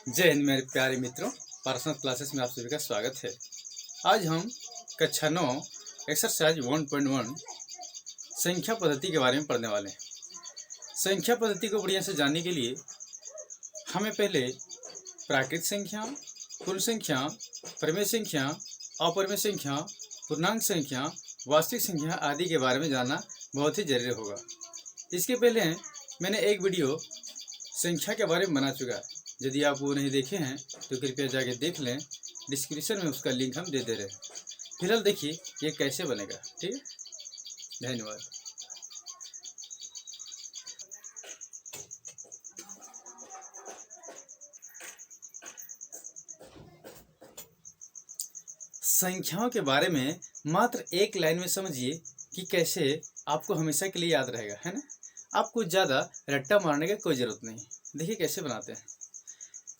जय हिंद मेरे प्यारे मित्रों, पर्सनल क्लासेस में आप सभी का स्वागत है। आज हम कक्षा 9 एक्सरसाइज 1.1 संख्या पद्धति के बारे में पढ़ने वाले हैं। संख्या पद्धति को बढ़िया से जानने के लिए हमें पहले प्राकृत संख्या, पूर्ण संख्या, परिमेय संख्या, अपरिमेय संख्या, पूर्णांक संख्या, वास्तविक संख्या आदि के बारे में जानना बहुत ही जरूरी होगा। इसके पहले मैंने एक वीडियो संख्या के बारे में बना चुका है। यदि आप वो नहीं देखे हैं तो कृपया जाके देख लें, डिस्क्रिप्शन में उसका लिंक हम दे दे रहे हैं। फिलहाल देखिए ये कैसे बनेगा, ठीक है। धन्यवाद। संख्याओं के बारे में मात्र एक लाइन में समझिए कि कैसे आपको हमेशा के लिए याद रहेगा, है ना। आपको ज़्यादा रट्टा मारने की कोई ज़रूरत नहीं। देखिए कैसे बनाते हैं।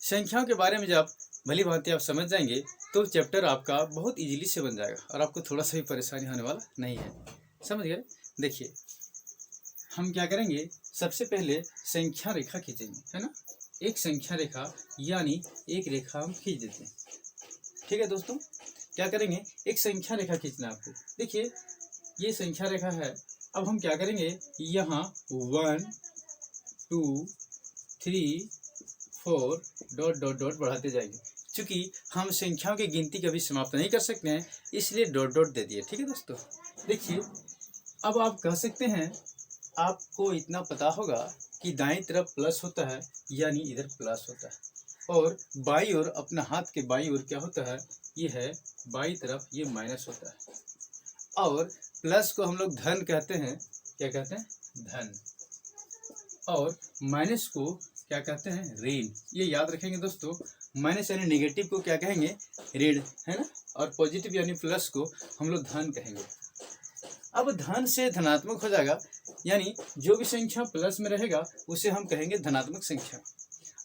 संख्याओं के बारे में जब भली भांति आप समझ जाएंगे तो चैप्टर आपका बहुत इजीली से बन जाएगा और आपको थोड़ा सा भी परेशानी होने वाला नहीं है। समझ गए। देखिए हम क्या करेंगे, सबसे पहले संख्या रेखा खींचेंगे, है ना। एक संख्या रेखा यानी एक रेखा हम खींच देते हैं, ठीक है दोस्तों। क्या करेंगे, एक संख्या रेखा खींचना है आपको। देखिए ये संख्या रेखा है। अब हम क्या करेंगे, यहाँ 1 2 3 4 डॉट डॉट डॉट बढ़ाते जाएंगे। चूंकि हम संख्याओं की गिनती कभी समाप्त नहीं कर सकते हैं, इसलिए डॉट डॉट दे दिए, ठीक है दोस्तों। देखिए अब आप कह सकते हैं, आपको इतना पता होगा कि दाईं तरफ प्लस होता है यानी इधर प्लस होता है, और बाईं ओर अपना हाथ के बाईं ओर क्या होता है, ये है बाईं तरफ ये माइनस होता है। और प्लस को हम लोग धन कहते हैं, क्या कहते हैं, धन। और माइनस को क्या कहते हैं, ऋण। ये याद रखेंगे दोस्तों। माइनस यानी नेगेटिव को क्या कहेंगे, ऋण, है ना। और पॉजिटिव यानी प्लस को हम लोग धन कहेंगे। अब धन से धनात्मक हो जाएगा, यानी जो भी संख्या प्लस में रहेगा उसे हम कहेंगे धनात्मक संख्या,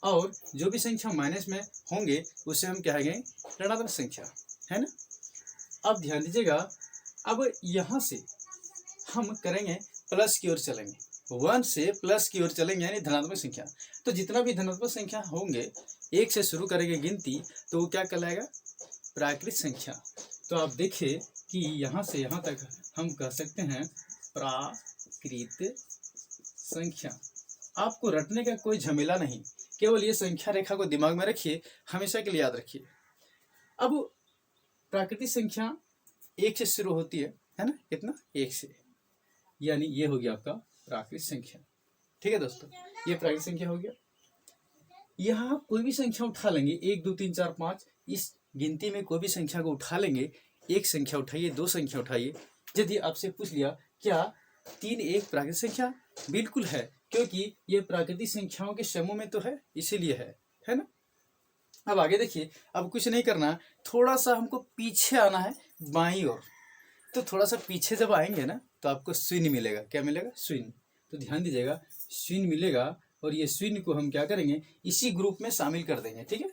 और जो भी संख्या माइनस में होंगे उसे हम कहेंगे ऋणात्मक संख्या, है ना। अब ध्यान दीजिएगा, अब यहाँ से हम करेंगे प्लस की ओर चलेंगे, 1 से प्लस की ओर चलेंगे यानी धनात्मक संख्या। तो जितना भी धनात्मक संख्या होंगे, 1 से शुरू करेंगे गिनती, तो वो क्या कहलाएगा, प्राकृत संख्या। तो आप देखिए कि यहाँ से यहाँ तक हम कह सकते हैं प्राकृत संख्या। आपको रटने का कोई झमेला नहीं, केवल ये संख्या रेखा को दिमाग में रखिए, हमेशा के लिए याद रखिए। अब प्राकृतिक संख्या 1 से शुरू होती है ना, कितना, 1 से, यानी ये हो गया आपका प्राकृतिक संख्या, ठीक है दोस्तों। ये प्राकृतिक संख्या हो गया। यहाँ आप कोई भी संख्या उठा लेंगे, 1 2 3 4 5, इस गिनती में कोई भी संख्या को उठा लेंगे। एक संख्या उठाइए, 2 संख्या उठाइए। यदि आपसे पूछ लिया क्या 3 एक प्राकृतिक संख्या, बिल्कुल है, क्योंकि ये प्राकृतिक संख्याओं के समूह में तो है, इसीलिए है ना। अब आगे देखिए, अब कुछ नहीं करना, थोड़ा सा हमको पीछे आना है बाईं ओर। तो थोड़ा सा पीछे जब आएंगे ना तो आपको शून्य मिलेगा। क्या मिलेगा, शून्य। तो ध्यान दीजिएगा, शून्य मिलेगा, और ये शून्य को हम क्या करेंगे, इसी ग्रुप में शामिल कर देंगे, ठीक है।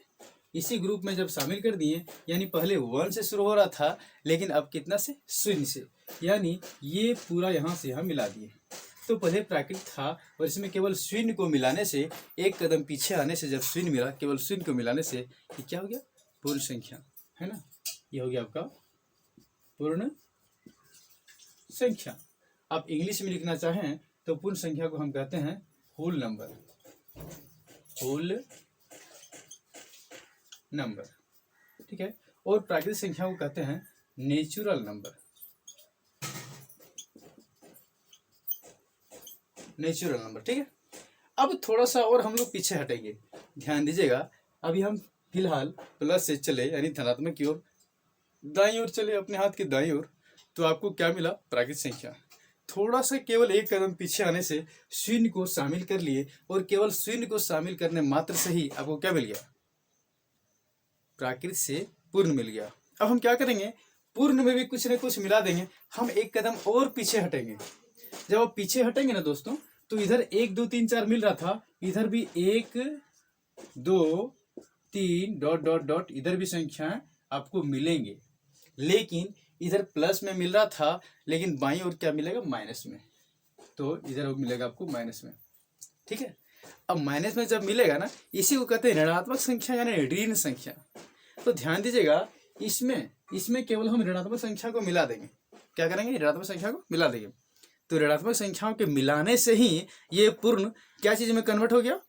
इसी ग्रुप में जब शामिल कर दिए, यानी पहले 1 से शुरू हो रहा था, लेकिन अब कितना से, शून्य से, यानी ये पूरा यहाँ से यहाँ मिला दिए। तो पहले प्राकृत था, और इसमें केवल शून्य को मिलाने से, एक कदम पीछे आने से जब शून्य मिला, केवल शून्य को मिलाने से ये क्या हो गया, पूर्ण संख्या, है ना। ये हो गया आपका पूर्ण संख्या। आप इंग्लिश में लिखना चाहें तो पूर्ण संख्या को हम कहते हैं होल नंबर, होल नंबर, ठीक है। और प्राकृतिक संख्या को कहते हैं नेचुरल नंबर, नेचुरल नंबर, ठीक है। अब थोड़ा सा और हम लोग पीछे हटेंगे, ध्यान दीजिएगा। अभी हम फिलहाल प्लस से चले यानी धनात्मक की ओर, दाईं ओर चले, अपने हाथ की दाईं ओर। तो आपको क्या मिला, प्राकृतिक संख्या। थोड़ा सा केवल एक कदम पीछे आने से शून्य को शामिल कर लिए, और केवल शून्य को शामिल करने मात्र से ही आपको क्या मिल गया, प्राकृत से पूर्ण मिल गया। अब हम क्या करेंगे, पूर्ण में भी कुछ न कुछ मिला देंगे। हम एक कदम और पीछे हटेंगे। जब आप पीछे हटेंगे ना दोस्तों, तो इधर 1 2 3 4 मिल रहा था, इधर भी 1 2 3 डॉट डॉट डॉट, इधर भी संख्याएं आपको मिलेंगे, लेकिन इधर प्लस में मिल रहा था, लेकिन बाईं ओर क्या मिलेगा, माइनस में। तो इधर मिलेगा आपको माइनस में, ठीक है। अब माइनस में जब मिलेगा ना, इसी को कहते हैं ऋणात्मक संख्या यानी ऋण संख्या। तो ध्यान दीजिएगा, इसमें केवल हम ऋणात्मक संख्या को मिला देंगे। क्या करेंगे? ऋणात्मक संख्या को मिला देंगे। तो ऋणात्मक संख्याओं के मिलाने से ही ये पूर्ण क्या चीज में कन्वर्ट हो गया?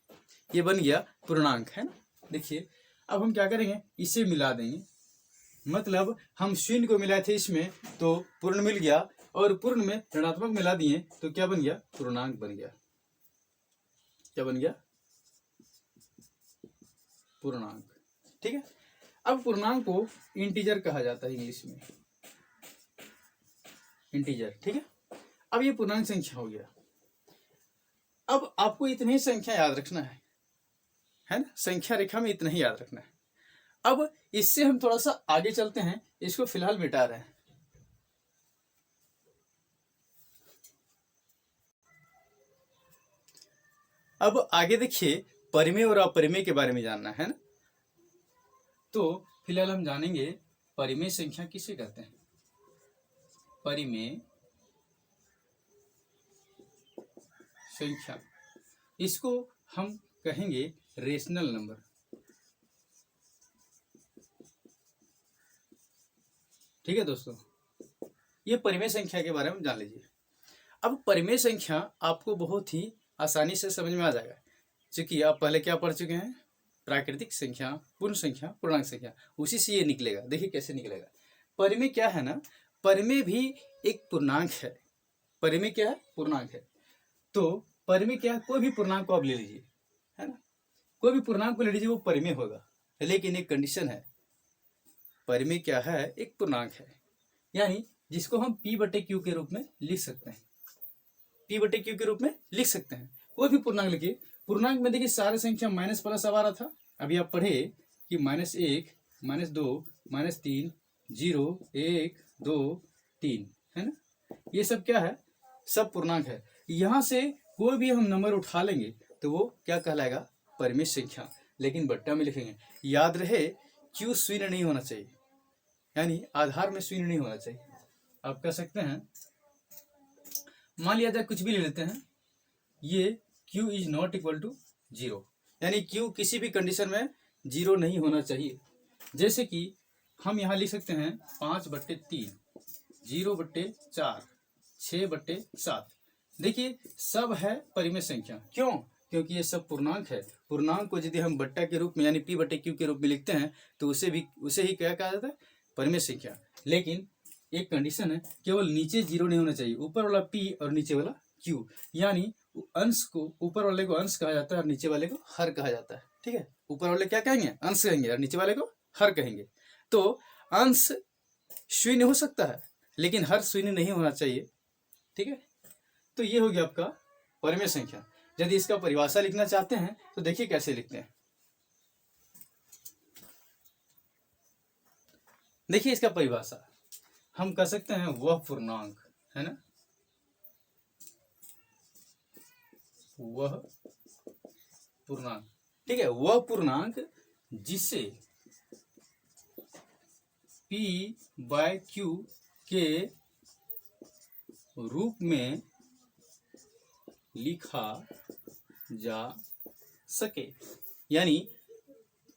ये बन गया पूर्णांक, है ना। देखिए अब हम क्या करेंगे, इसे मिला देंगे। मतलब हम शून्य को मिलाए थे इसमें तो पूर्ण मिल गया, और पूर्ण में ऋणात्मक मिला दिए तो क्या बन गया? पूर्णांक बन गया। क्या बन गया? पूर्णांक। ठीक है। अब पूर्णांक को इंटीजर कहा जाता है इंग्लिश में, इंटीजर। ठीक है। अब ये पूर्णांक संख्या हो गया। अब आपको इतनी ही संख्या याद रखना है ना। संख्या रेखा में इतना ही याद रखना है। अब इससे हम थोड़ा सा आगे चलते हैं, इसको फिलहाल मिटा रहे हैं। अब आगे देखिए, परिमेय और अपरिमेय के बारे में जानना है ना। तो फिलहाल हम जानेंगे परिमेय संख्या किसे कहते हैं। परिमेय संख्या, इसको हम कहेंगे रेशनल नंबर। ठीक है दोस्तों, ये परिमेय संख्या के बारे में जान लीजिए। अब परिमेय संख्या आपको बहुत ही आसानी से समझ में आ जाएगा, क्योंकि आप पहले क्या पढ़ चुके हैं? प्राकृतिक संख्या, पूर्ण संख्या, पूर्णांक संख्या। उसी से ये निकलेगा। देखिए कैसे निकलेगा। परिमेय क्या है ना, परिमेय भी एक पूर्णांक है। परिमेय क्या है? पूर्णांक है। तो परिमेय क्या है? कोई भी पूर्णांक को आप ले लीजिए, है ना। कोई भी पूर्णांक को ले लीजिए, वो परिमेय होगा। लेकिन एक कंडीशन है, परिमेय क्या है? एक पूर्णांक है, यानी जिसको हम P/Q के रूप में लिख सकते हैं। P/Q के रूप में लिख सकते हैं। कोई भी पूर्णांक लिखिए। पूर्णांक में देखिए सारे संख्या माइनस प्लस अब आ रहा था। अभी आप पढ़े कि -1, -2, -3, 0, 1, 2, 3, है ना। ये सब क्या है? सब पूर्णांक है। यहां से कोई भी हम नंबर उठा लेंगे तो वो क्या कहलाएगा? परिमेय संख्या। लेकिन बट्टा में लिखेंगे। याद रहे, Q शून्य नहीं होना चाहिए, यानी आधार में शून्य नहीं होना चाहिए। आप कह सकते हैं, मान लिया जाए कुछ भी ले लेते हैं, ये Q is not equal to 0, यानी Q किसी भी कंडीशन में 0 नहीं होना चाहिए। जैसे कि हम यहाँ लिख सकते हैं 5/3, 0/4, 6/7। देखिए सब है परिमेय संख्या। क्यों? क्योंकि ये सब पूर्णांक है। पूर्णांक को यदि हम बट्टा के रूप में यानी P/Q के रूप में लिखते हैं तो उसे ही क्या कहा जाता है? परिमेय संख्या। लेकिन एक कंडीशन है, केवल नीचे 0 नहीं होना चाहिए। ऊपर वाला P और नीचे वाला Q, यानी अंश को, ऊपर वाले को अंश कहा जाता है और नीचे वाले को हर कहा जाता है। ठीक है। ऊपर वाले क्या कहेंगे? अंश कहेंगे, और नीचे वाले को हर कहेंगे। तो अंश शून्य हो सकता है, लेकिन हर शून्य नहीं होना चाहिए। ठीक है। तो ये हो गया आपका परिमेय संख्या। यदि इसका परिभाषा लिखना चाहते हैं तो देखिए कैसे लिखते हैं। देखिए इसका परिभाषा हम कह सकते हैं वह पूर्णांक, है ना, वह पूर्णांक। ठीक है। वह पूर्णांक जिसे P/Q के रूप में लिखा जा सके। यानी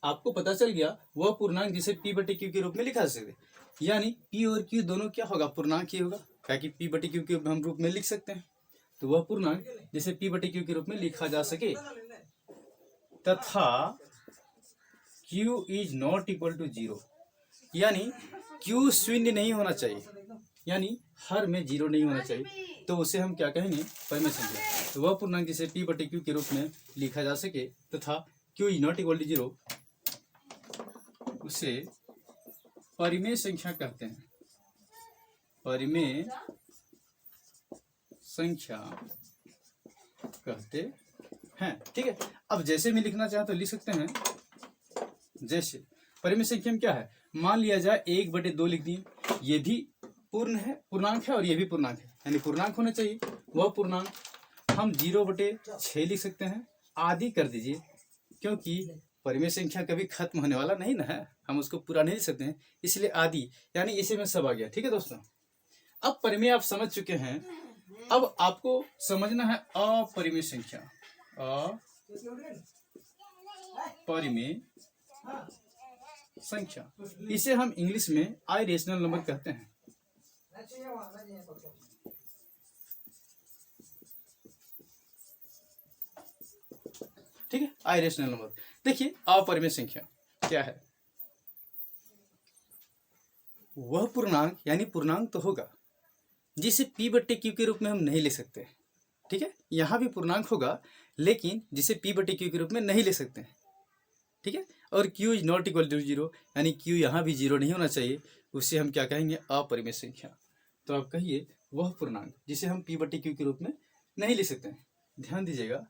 आपको पता चल गया वह पूर्णांक जिसे P/Q के रूप में लिखा जा सके, यानी P और Q दोनों क्या होगा? पूर्णांक ही होगा, ताकि P/Q के हम रूप में लिख सकते हैं। तो वह पूर्णांक जिसे P/Q के रूप में लिखा जा सके तथा Q is not equal to 0, यानी Q शून्य नहीं होना चाहिए, यानी हर में 0 नहीं होना चाहिए। तो उसे हम क्या कहेंगे? परिमेय संख्या। तो वह पूर्णांक जिसे P/Q के रूप में लिखा जा सके तथा Q is not equal to 0, उसे परिमेय संख्या कहते हैं। परिमेय संख्या कहते हैं। ठीक है। अब जैसे मैं लिखना चाहे तो लिख सकते हैं। जैसे परिमेय संख्या में क्या है? मान लिया जाए 1/2 लिख दिए। ये भी पूर्ण है, पूर्णांक है, और ये भी पूर्णांक है, यानी पूर्णांक होना चाहिए। वह पूर्णांक हम 0/6 लिख सकते हैं। आदि कर दीजिए, क्योंकि परिमेय संख्या कभी खत्म होने वाला नहीं ना है, हम उसको पूरा नहीं लिख सकते हैं, इसलिए आदि, यानी इसी में सब आ गया। ठीक है दोस्तों, अब परिमेय आप समझ चुके हैं। अब आपको समझना है अपरिमेय संख्या। परिमेय संख्या, इसे हम इंग्लिश में इरेशनल नंबर कहते हैं। ठीक है, इरेशनल नंबर। देखिए अपरिमेय संख्या क्या है? वह पूर्णांक यानी पूर्णांक तो होगा जिसे p/q के रूप में हम नहीं ले सकते। ठीक है, यहाँ भी पूर्णांक होगा लेकिन जिसे p/q के रूप में नहीं ले सकते। ठीक है, और q is not equal to 0 यानी q यहाँ भी 0 नहीं होना चाहिए, उसे हम क्या कहेंगे? अपरिमेय संख्या। तो आप कहिए वह पूर्णांक जिसे हम p/q के रूप में नहीं ले सकते हैं। ध्यान दीजिएगा,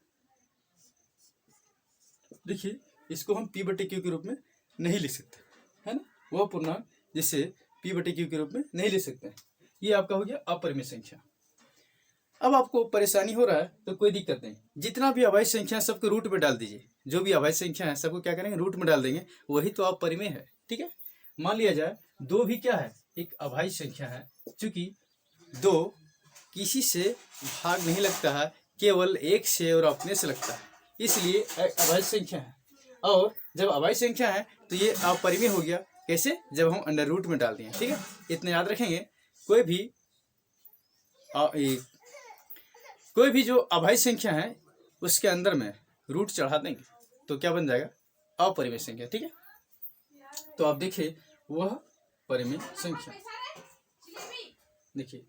देखिए इसको हम p/q के रूप में नहीं ले सकते, है ना? वह पूर्णांक जिसे p/q के रूप में नहीं ले सकते हैं, ये आपका हो गया अपरिमेय संख्या। अब आपको परेशानी हो रहा है तो कोई दिक्कत नहीं, जितना भी अभाज्य संख्या है सबको रूट में डाल दीजिए। जो भी अभाज्य संख्या है सबको क्या करेंगे? रूट में डाल देंगे, वही तो अपरिमेय है। ठीक है, मान लिया जाए 2 भी क्या है? एक अभाज्य संख्या है। चूंकि 2 किसी से भाग नहीं लगता है, केवल एक से और अपने से लगता है, इसलिए अभाज्य संख्या है। और जब अभाज्य संख्या है तो ये अपरिमेय हो गया। कैसे? जब हम अंडर रूट में डाल दिए। ठीक है, इतना याद रखेंगे। कोई भी जो अभाज्य संख्या है उसके अंदर में रूट चढ़ा देंगे तो क्या बन जाएगा? अपरिमेय संख्या। ठीक है, तो आप देखिए वह परिमेय संख्या। देखिए,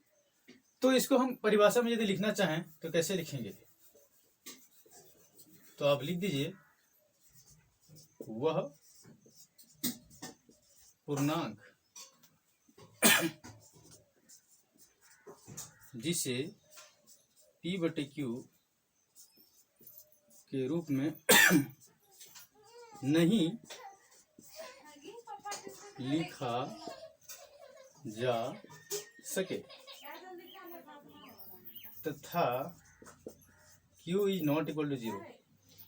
तो इसको हम परिभाषा में यदि लिखना चाहें तो कैसे लिखेंगे? तो आप लिख दीजिए वह पूर्णांक जिसे p/q के रूप में नहीं लिखा जा सके तथा q is not equal to 0,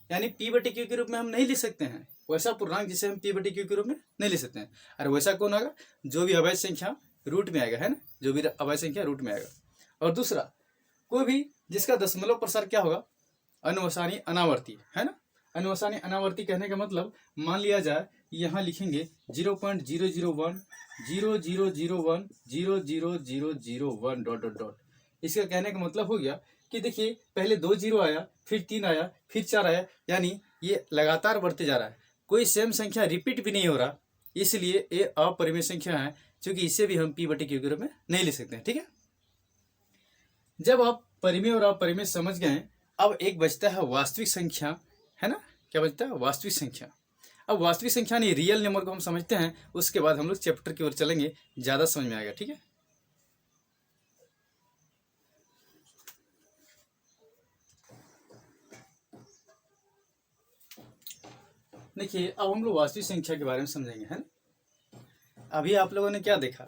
यानी p/q के रूप में हम नहीं लिख सकते हैं वैसा पूर्णांक जिसे हम p/q के रूप में नहीं ले सकते हैं। और वैसा कौन आएगा? जो भी अभाज्य संख्या रूट में आएगा, है ना? जो भी अभाज्य संख्या रूट में आएगा। और दूसरा, कोई भी जिसका दशमलव प्रसार क्या होगा? अनुवसानी अनावर्ती, है ना? अनुवसानी अनावर्ती कहने का मतलब, मान लिया जाए यहाँ लिखेंगे 0.001 0001 00001 डॉट डॉट डॉट। इसका कहने का मतलब हो गया कि देखिए पहले 2 0 आया, फिर 3 आया, फिर 4 आया, यानी ये लगातार बढ़ते जा रहा है। कोई सेम संख्या रिपीट भी नहीं हो रहा, इसलिए ये अपरिमेय संख्या है, क्योंकि इसे भी हम p/q के रूप में नहीं ले सकते हैं। ठीक है, जब आप परिमेय और अपरिमेय समझ गए, अब एक बचता है वास्तविक संख्या, है ना? क्या बचता है? वास्तविक संख्या। अब वास्तविक संख्या नहीं, रियल नंबर को हम समझते हैं, उसके बाद हम लोग चैप्टर की ओर चलेंगे, ज्यादा समझ में आएगा। ठीक है, देखिए अब हम लोग वास्तविक संख्या के बारे में समझेंगे, है ना? अभी आप लोगों ने क्या देखा?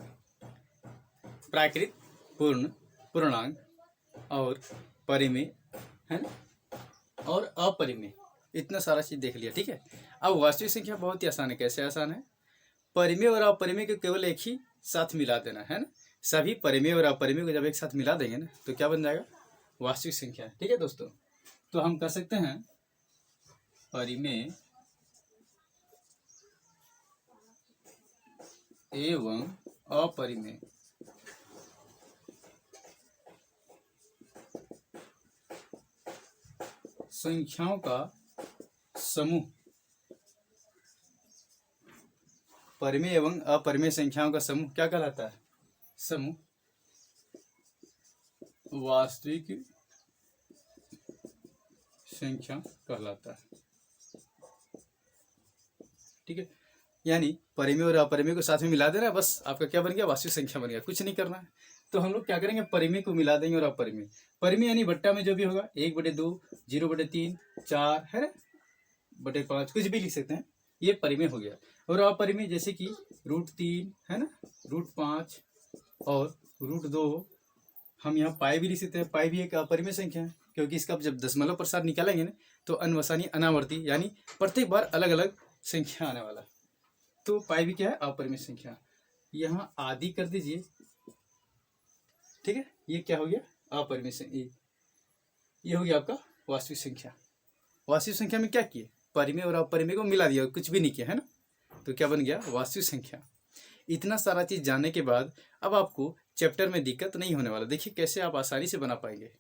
प्राकृत, पूर्ण, पूर्णांक और परिमेय, है ना? और अपरिमेय, इतना सारा चीज देख लिया। ठीक है, अब वास्तविक संख्या बहुत ही आसान है। कैसे आसान है? परिमेय और अपरिमेय को केवल एक ही साथ मिला देना, है ना? सभी परिमेय और अपरिमेय को जब एक साथ मिला देंगे ना तो क्या बन जाएगा? वास्तविक संख्या। ठीक है दोस्तों, तो हम कह सकते हैं परिमेय एवं अपरिमेय संख्याओं का समूह, परिमेय एवं अपरिमेय संख्याओं का समूह क्या कहलाता है? समूह वास्तविक संख्या कहलाता है। ठीक है, यानी परिमेय और अपरिमेय को साथ में मिला देना, बस आपका क्या बन गया? वास्तविक संख्या बन गया, कुछ नहीं करना है। तो हम लोग क्या करेंगे? परिमेय को मिला देंगे और अपरिमेय। परिमेय यानी बट्टा में जो भी होगा 1/2 0/3 4, है ना? /5 कुछ भी लिख सकते हैं, ये परिमेय हो गया। और अपरिमेय जैसे कि √3, है ना? √5 और √2। हम यहाँ पाई भी लिख सकते हैं। पाई भी एक अपरिमेय संख्या है, क्योंकि इसका जब दशमलव प्रसार निकालेंगे ना तो अनुवसानी अनावर्ती, यानी प्रत्येक बार अलग अलग संख्या आने वाला। तो पाई भी क्या है? अपरिमेय संख्या। यहाँ आदि कर दीजिए। ठीक है, ये क्या हो गया? अपरिमेय संख्या। ये हो गया आपका वास्तविक संख्या। वास्तविक संख्या में क्या किए, परिमेय और अपरिमेय को मिला दिया, कुछ भी नहीं किया, है ना। तो क्या बन गया, वास्तविक संख्या। इतना सारा चीज़ जानने के बाद अब आपको चैप्टर में दिक्कत नहीं होने वाला। देखिए कैसे आप आसानी से बना पाएंगे।